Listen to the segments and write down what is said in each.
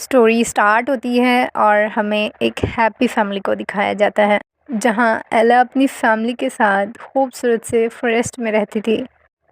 Story start होती है और हमें एक हैप्पी फैमिली को दिखाया जाता है, जहाँ एला अपनी फैमिली के साथ खूबसूरत से फॉरेस्ट में रहती थी।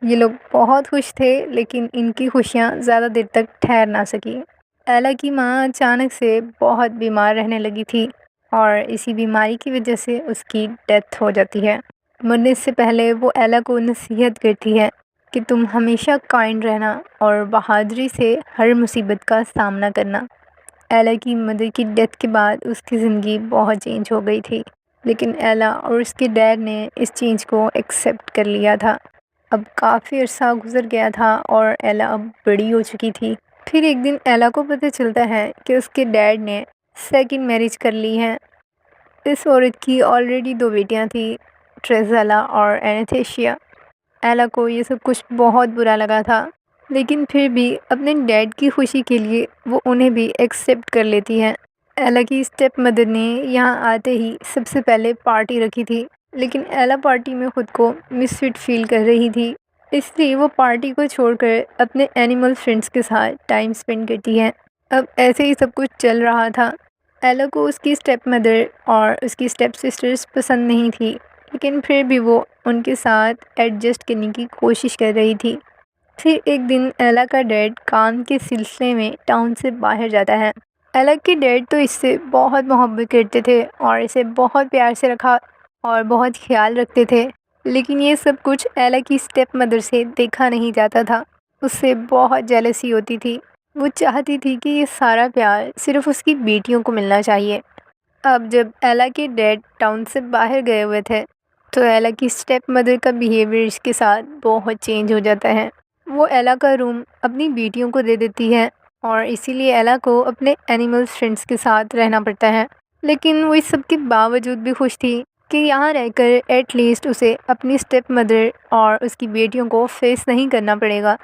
ये लोग बहुत खुश थे, लेकिन इनकी खुशियाँ ज़्यादा देर तक ठहर ना सकी। एला की माँ अचानक से बहुत बीमार रहने लगी थी और इसी बीमारी की वजह से उसकी डेथ हो जाती है। मरने से पहले वो एला को नसीहत करती है कि तुम हमेशा काइंड रहना और बहादुरी से हर मुसीबत का सामना करना। एला की मदर की डेथ के बाद उसकी ज़िंदगी बहुत चेंज हो गई थी, लेकिन एला और उसके डैड ने इस चेंज को एक्सेप्ट कर लिया था। अब काफ़ी अरसा गुजर गया था और एला अब बड़ी हो चुकी थी। फिर एक दिन एला को पता चलता है कि उसके डैड ने सेकंड मैरिज कर ली है। इस औरत की ऑलरेडी 2 बेटियां थी, ट्रेज़ेला और एनास्थेसिया। एला को ये सब कुछ बहुत बुरा लगा था, लेकिन फिर भी अपने डैड की खुशी के लिए वो उन्हें भी एक्सेप्ट कर लेती है। एला की स्टेप मदर ने यहाँ आते ही सबसे पहले पार्टी रखी थी, लेकिन एला पार्टी में खुद को मिसफिट फील कर रही थी, इसलिए वो पार्टी को छोड़कर अपने एनिमल फ्रेंड्स के साथ टाइम स्पेंड करती है। अब ऐसे ही सब कुछ चल रहा था। एला को उसकी स्टेप मदर और उसकी स्टेप सिस्टर्स पसंद नहीं थी, लेकिन फिर भी वो उनके साथ एडजस्ट करने की कोशिश कर रही थी। फिर एक दिन एला का डैड काम के सिलसिले में टाउन से बाहर जाता है। एला के डैड तो इससे बहुत मोहब्बत करते थे और इसे बहुत प्यार से रखा और बहुत ख्याल रखते थे, लेकिन ये सब कुछ एला की स्टेप मदर से देखा नहीं जाता था। उससे बहुत जेलसी होती थी। वो चाहती थी कि ये सारा प्यार सिर्फ उसकी बेटियों को मिलना चाहिए। अब जब एला के डैड टाउन से बाहर गए हुए थे, तो एला की स्टेप मदर का बिहेवियर इसके साथ बहुत चेंज हो जाता है। वो एला का रूम अपनी बेटियों को दे देती है और इसीलिए एला को अपने एनिमल फ्रेंड्स के साथ रहना पड़ता है। लेकिन वो इस सब के बावजूद भी खुश थी कि यहाँ रहकर एटलीस्ट उसे अपनी स्टेप मदर और उसकी बेटियों को फेस नहीं करना पड़ेगा।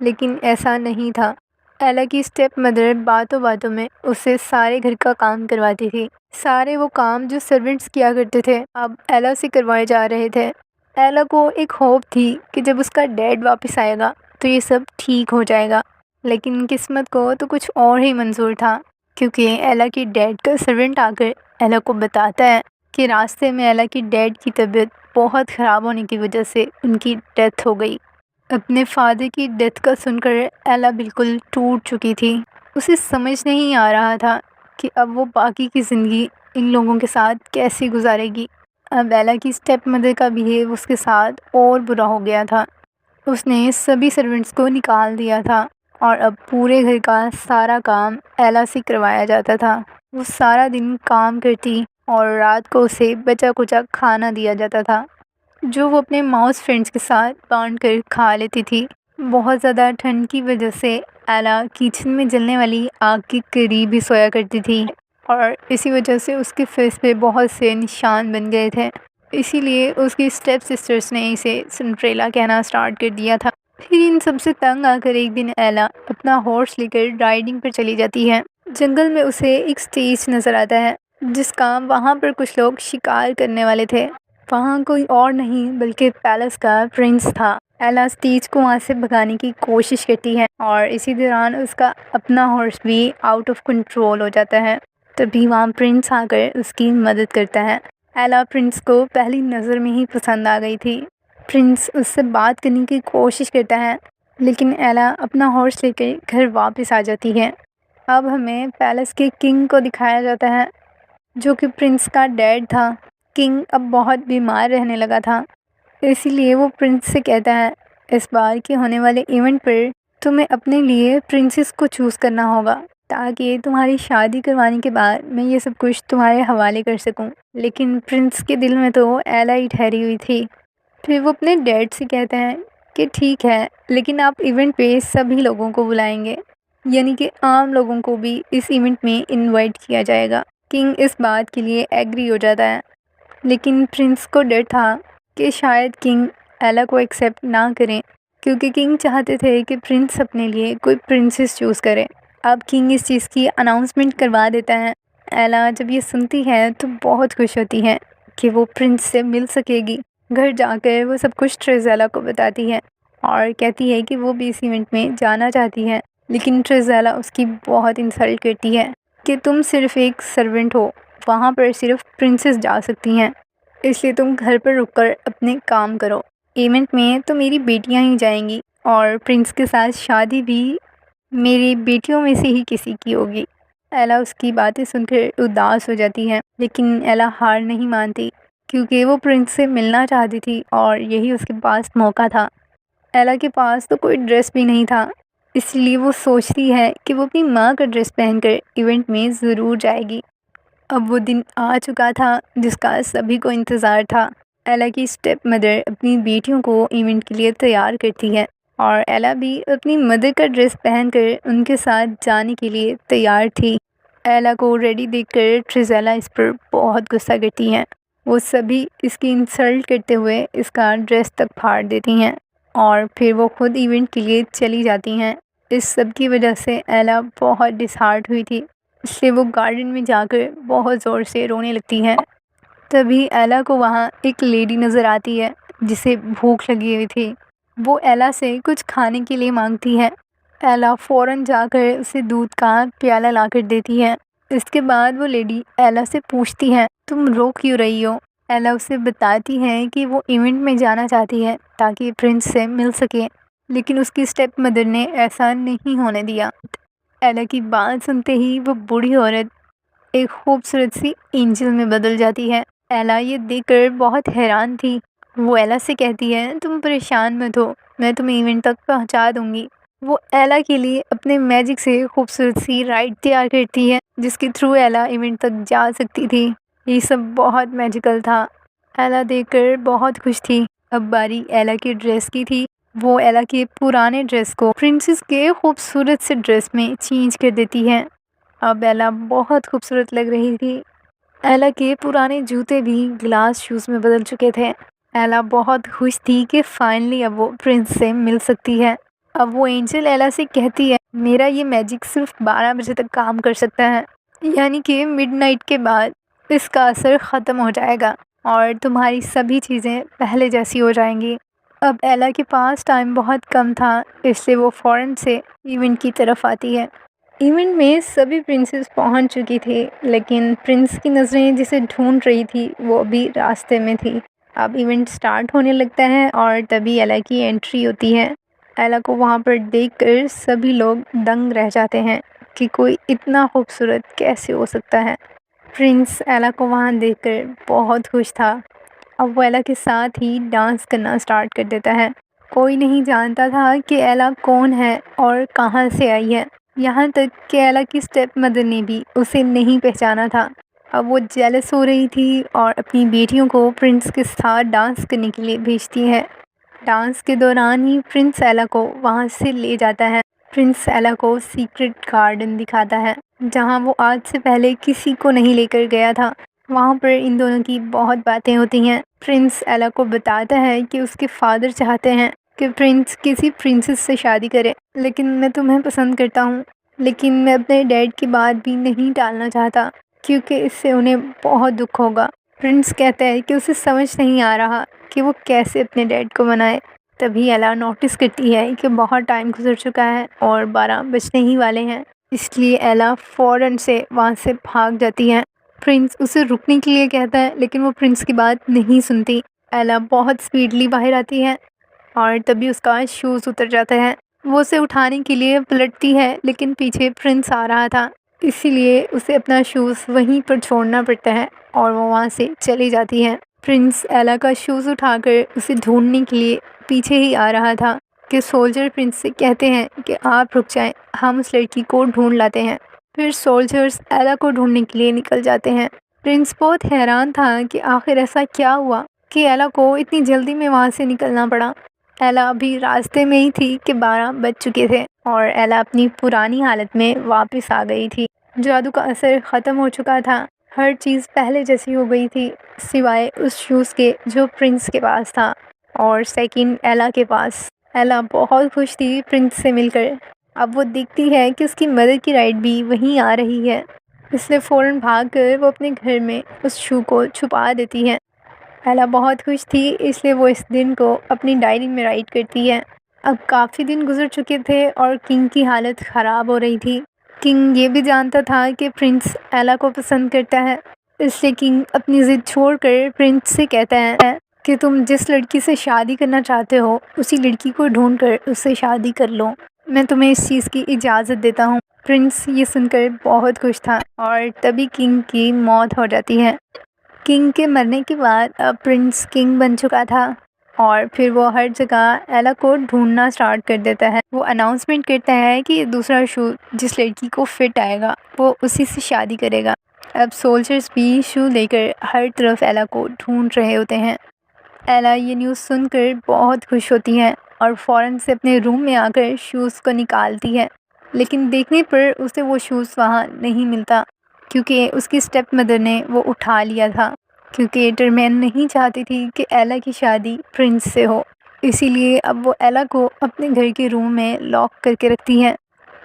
लेकिन ऐसा नहीं था। एला की स्टेप मदर बातों बातों में उससे सारे घर का काम करवाती थी। सारे वो काम जो सर्वेंट्स किया करते थे, अब एला से करवाए जा रहे थे। एला को एक होप थी कि जब उसका डैड वापस आएगा तो ये सब ठीक हो जाएगा, लेकिन किस्मत को तो कुछ और ही मंजूर था, क्योंकि एला की डैड का सर्वेंट आकर एला को बताता है कि रास्ते में एला की डैड की तबीयत बहुत ख़राब होने की वजह से उनकी डेथ हो गई। अपने फादर की डेथ का सुनकर एला बिल्कुल टूट चुकी थी। उसे समझ नहीं आ रहा था कि अब वो बाकी की ज़िंदगी इन लोगों के साथ कैसे गुजारेगी। अब एला की स्टेप मदर का बिहेव उसके साथ और बुरा हो गया था। उसने सभी सर्वेंट्स को निकाल दिया था और अब पूरे घर का सारा काम एला से करवाया जाता था। वो सारा दिन काम करती और रात को उसे बचा कुचा खाना दिया जाता था, जो वो अपने माउस फ्रेंड्स के साथ बांट कर खा लेती थी। बहुत ज़्यादा ठंड की वजह से एला किचन में जलने वाली आग के करीब ही सोया करती थी और इसी वजह से उसके फेस पे बहुत से निशान बन गए थे। इसीलिए उसकी स्टेप सिस्टर्स ने इसे सिंड्रेला कहना स्टार्ट कर दिया था। फिर इन सबसे तंग आकर एक दिन एला अपना हॉर्स लेकर राइडिंग पर चली जाती है। जंगल में उसे एक स्टेज नज़र आता है, जिसका वहाँ पर कुछ लोग शिकार करने वाले थे। वहाँ कोई और नहीं बल्कि पैलेस का प्रिंस था। एला स्टेज को वहाँ से भगाने की कोशिश करती है और इसी दौरान उसका अपना हॉर्स भी आउट ऑफ कंट्रोल हो जाता है। तभी वहाँ प्रिंस आकर उसकी मदद करता है। एला प्रिंस को पहली नज़र में ही पसंद आ गई थी। प्रिंस उससे बात करने की कोशिश करता है, लेकिन एला अपना हॉर्स लेकर घर वापस आ जाती है। अब हमें पैलेस के किंग को दिखाया जाता है, जो कि प्रिंस का डैड था। किंग अब बहुत बीमार रहने लगा था, इसीलिए वो प्रिंस से कहता है, इस बार के होने वाले इवेंट पर तुम्हें अपने लिए प्रिंसेस को चूज़ करना होगा, ताकि तुम्हारी शादी करवाने के बाद मैं ये सब कुछ तुम्हारे हवाले कर सकूं। लेकिन प्रिंस के दिल में तो एला ही ठहरी हुई थी। फिर वो अपने डैड से कहते हैं कि ठीक है, लेकिन आप इवेंट पे सभी लोगों को बुलाएंगे, यानी कि आम लोगों को भी इस इवेंट में इनवाइट किया जाएगा। किंग इस बात के लिए एग्री हो जाता है, लेकिन प्रिंस को डर था कि शायद किंग एला को एक्सेप्ट ना करें, क्योंकि किंग चाहते थे कि प्रिंस अपने लिए कोई प्रिंसेस चूज़ करे। अब किंग इस चीज़ की अनाउंसमेंट करवा देता है। एला जब ये सुनती है तो बहुत खुश होती है कि वो प्रिंस से मिल सकेगी। घर जाकर वो सब कुछ ट्रेज़ेला को बताती है और कहती है कि वो भी इस इवेंट में जाना चाहती है, लेकिन ट्रिज़ेला उसकी बहुत इंसल्ट करती है कि तुम सिर्फ़ एक सर्वेंट हो, वहाँ पर सिर्फ़ प्रिंसेस जा सकती हैं, इसलिए तुम घर पर रुककर अपने काम करो। इवेंट में तो मेरी बेटियाँ ही जाएंगी और प्रिंस के साथ शादी भी मेरी बेटियों में से ही किसी की होगी। एला उसकी बातें सुनकर उदास हो जाती है, लेकिन एला हार नहीं मानती क्योंकि वो प्रिंस से मिलना चाहती थी और यही उसके पास मौका था। एला के पास तो कोई ड्रेस भी नहीं था, इसलिए वो सोचती है कि वो अपनी माँ का ड्रेस पहनकर इवेंट में ज़रूर जाएगी। अब वो दिन आ चुका था जिसका सभी को इंतज़ार था। एला की स्टेप मदर अपनी बेटियों को इवेंट के लिए तैयार करती है और एला भी अपनी मदर का ड्रेस पहनकर उनके साथ जाने के लिए तैयार थी। एला को रेडी देखकर ट्रिज़ेला इस पर बहुत गुस्सा करती हैं। वो सभी इसकी इंसल्ट करते हुए इसका ड्रेस तक फाड़ देती हैं और फिर वो खुद इवेंट के लिए चली जाती हैं। इस सब की वजह से एला बहुत डिसहार्ट हुई थी, इसलिए वो गार्डन में जाकर बहुत ज़ोर से रोने लगती है। तभी एला को वहाँ एक लेडी नज़र आती है जिसे भूख लगी हुई थी। वो एला से कुछ खाने के लिए मांगती है। एला फ़ौरन जाकर उसे दूध का प्याला लाकर देती है। इसके बाद वो लेडी एला से पूछती है, तुम रो क्यों रही हो? एला उसे बताती है कि वो इवेंट में जाना चाहती है ताकि प्रिंस से मिल सके, लेकिन उसकी स्टेप मदर ने ऐसा नहीं होने दिया। एला की बात सुनते ही वो बूढ़ी औरत एक खूबसूरत सी एंजल में बदल जाती है। एला ये देखकर बहुत हैरान थी। वो एला से कहती है, तुम परेशान मत हो, मैं तुम्हें इवेंट तक पहुंचा दूंगी। वो एला के लिए अपने मैजिक से खूबसूरत सी राइड तैयार करती है जिसके थ्रू एला इवेंट तक जा सकती थी। ये सब बहुत मैजिकल था। एला देखकर बहुत खुश थी। अब बारी एला की ड्रेस की थी। वो एला के पुराने ड्रेस को प्रिंसेस के खूबसूरत से ड्रेस में चेंज कर देती है। अब एला बहुत खूबसूरत लग रही थी। एला के पुराने जूते भी ग्लास शूज़ में बदल चुके थे। एला बहुत खुश थी कि फाइनली अब वो प्रिंस से मिल सकती है। अब वो एंजल एला से कहती है, मेरा ये मैजिक सिर्फ 12 बजे तक काम कर सकता है, यानी कि मिडनाइट के बाद इसका असर ख़त्म हो जाएगा और तुम्हारी सभी चीज़ें पहले जैसी हो जाएंगी। अब एला के पास टाइम बहुत कम था, इसलिए वो फ़ौरन से इवेंट की तरफ आती है। इवेंट में सभी प्रिंसेस पहुंच चुकी थी, लेकिन प्रिंस की नज़रें जिसे ढूंढ रही थी वो अभी रास्ते में थी। अब इवेंट स्टार्ट होने लगता है और तभी एला की एंट्री होती है। एला को वहाँ पर देखकर सभी लोग दंग रह जाते हैं कि कोई इतना खूबसूरत कैसे हो सकता है। प्रिंस एला को वहाँ देखकर बहुत खुश था। अब वो एला के साथ ही डांस करना स्टार्ट कर देता है। कोई नहीं जानता था कि एला कौन है और कहाँ से आई है, यहाँ तक कि एला की स्टेप मदर ने भी उसे नहीं पहचाना था। अब वो जेलस हो रही थी और अपनी बेटियों को प्रिंस के साथ डांस करने के लिए भेजती है। डांस के दौरान ही प्रिंस एला को वहाँ से ले जाता है। प्रिंस एला को सीक्रेट गार्डन दिखाता है जहाँ वो आज से पहले किसी को नहीं लेकर गया था। वहाँ पर इन दोनों की बहुत बातें होती हैं। प्रिंस एला को बताता है कि उसके फादर चाहते हैं कि प्रिंस किसी प्रिंसेस से शादी करे, लेकिन मैं तुम्हें पसंद करता हूँ, लेकिन मैं अपने डैड की बात भी नहीं टालना चाहता क्योंकि इससे उन्हें बहुत दुख होगा। प्रिंस कहता है कि उसे समझ नहीं आ रहा कि वो कैसे अपने डैड को मनाए। तभी एला नोटिस करती है कि बहुत टाइम गुजर चुका है और 12 बजने ही वाले हैं, इसलिए एला फ़ौरन से वहाँ से भाग जाती है। प्रिंस उसे रुकने के लिए कहता है, लेकिन वो प्रिंस की बात नहीं सुनती। एला बहुत स्पीडली बाहर आती है और तभी उसका शूज़ उतर जाता है। वो उसे उठाने के लिए पलटती है, लेकिन पीछे प्रिंस आ रहा था, इसीलिए उसे अपना शूज़ वहीं पर छोड़ना पड़ता है और वो वहाँ से चली जाती है। प्रिंस एला का शूज़ उठाकर उसे ढूंढने के लिए पीछे ही आ रहा था कि सोल्जर प्रिंस से कहते हैं कि आप रुक जाएं, हम उस लड़की को ढूंढ लाते हैं। फिर सोल्जर्स एला को ढूंढने के लिए निकल जाते हैं। प्रिंस बहुत हैरान था कि आखिर ऐसा क्या हुआ कि एला को इतनी जल्दी में वहाँ से निकलना पड़ा। एला अभी रास्ते में ही थी कि 12 बज चुके थे और एला अपनी पुरानी हालत में वापस आ गई थी। जादू का असर ख़त्म हो चुका था। हर चीज़ पहले जैसी हो गई थी, सिवाय उस शूज़ के जो प्रिंस के पास था और सेकंड एला के पास। एला बहुत खुश थी प्रिंस से मिलकर। अब वो देखती है कि उसकी मदर की राइड भी वहीं आ रही है, इसलिए फ़ौरन भागकर वो अपने घर में उस शू को छुपा देती है। एला बहुत खुश थी, इसलिए वो इस दिन को अपनी डायरी में राइट करती है। अब काफ़ी दिन गुजर चुके थे और किंग की हालत ख़राब हो रही थी। किंग ये भी जानता था कि प्रिंस एला को पसंद करता है, इसलिए किंग अपनी ज़िद छोड़कर प्रिंस से कहता है कि तुम जिस लड़की से शादी करना चाहते हो उसी लड़की को ढूंढ कर उससे शादी कर लो, मैं तुम्हें इस चीज़ की इजाज़त देता हूँ। प्रिंस ये सुनकर बहुत खुश था और तभी किंग की मौत हो जाती है। किंग के मरने के बाद अब प्रिंस किंग बन चुका था और फिर वो हर जगह एला को ढूंढना स्टार्ट कर देता है। वो अनाउंसमेंट करता है कि दूसरा शू जिस लड़की को फिट आएगा वो उसी से शादी करेगा। अब सोल्जर्स भी शू लेकर हर तरफ एला को ढूंढ रहे होते हैं। एला ये न्यूज़ सुनकर बहुत खुश होती है और फ़ौरन से अपने रूम में आकर शूज़ को निकालती है, लेकिन देखने पर उसे वो शूज़ वहाँ नहीं मिलता क्योंकि उसकी स्टेप मदर ने वो उठा लिया था, क्योंकि टरमैन नहीं चाहती थी कि एला की शादी प्रिंस से हो। इसीलिए अब वो एला को अपने घर के रूम में लॉक करके रखती है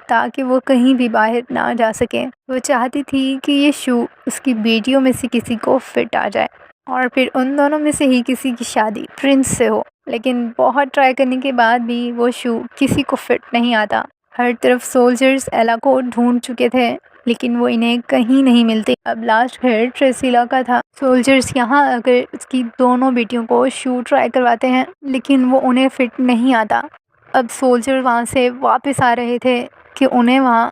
ताकि वो कहीं भी बाहर ना जा सके। वो चाहती थी कि ये शू उसकी बेटियों में से किसी को फिट आ जाए और फिर उन दोनों में से ही किसी की शादी प्रिंस से हो, लेकिन बहुत ट्राई करने के बाद भी वो शू किसी को फिट नहीं आता। हर तरफ सोल्जर्स एला को ढूंढ चुके थे लेकिन वो इन्हें कहीं नहीं मिलते। अब लास्ट घर ट्रेसिला का था। सोल्जर्स यहाँ आकर उसकी दोनों बेटियों को शू ट्राई करवाते हैं लेकिन वो उन्हें फिट नहीं आता। अब सोल्जर वहाँ से वापस आ रहे थे कि उन्हें वहाँ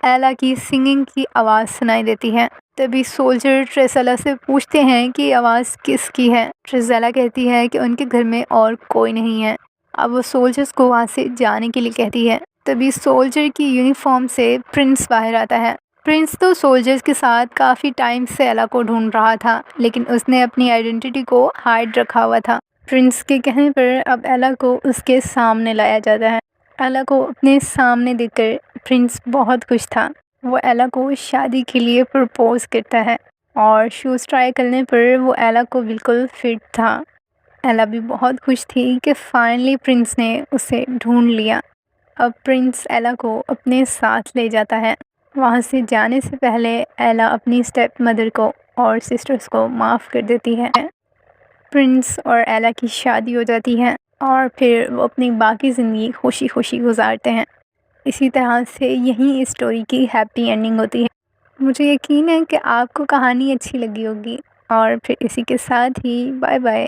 एला की सिंगिंग की आवाज़ सुनाई देती है। तभी सोल्जर ट्रेसेला से पूछते हैं कि आवाज़ किसकी है। ट्रेसेला कहती है कि उनके घर में और कोई नहीं है। अब वो सोल्जर्स को वहाँ से जाने के लिए कहती है। तभी सोल्जर की यूनिफॉर्म से प्रिंस बाहर आता है। प्रिंस तो सोल्जर्स के साथ काफ़ी टाइम से एला को ढूंढ रहा था, लेकिन उसने अपनी आइडेंटिटी को हाइड रखा हुआ था। प्रिंस के कहने पर अब एला को उसके सामने लाया जाता है। एला को अपने सामने देखकर प्रिंस बहुत खुश था। वो एला को शादी के लिए प्रपोज करता है और शूज़ ट्राई करने पर वो एला को बिल्कुल फिट था। एला भी बहुत खुश थी कि फाइनली प्रिंस ने उसे ढूंढ लिया। अब प्रिंस एला को अपने साथ ले जाता है। वहाँ से जाने से पहले एला अपनी स्टेप मदर को और सिस्टर्स को माफ़ कर देती है। प्रिंस और एला की शादी हो जाती है और फिर वो अपनी बाकी ज़िंदगी खुशी खुशी गुजारते हैं। इसी तरह से यही इस स्टोरी की हैप्पी एंडिंग होती है। मुझे यकीन है कि आपको कहानी अच्छी लगी होगी और फिर इसी के साथ ही बाय बाय।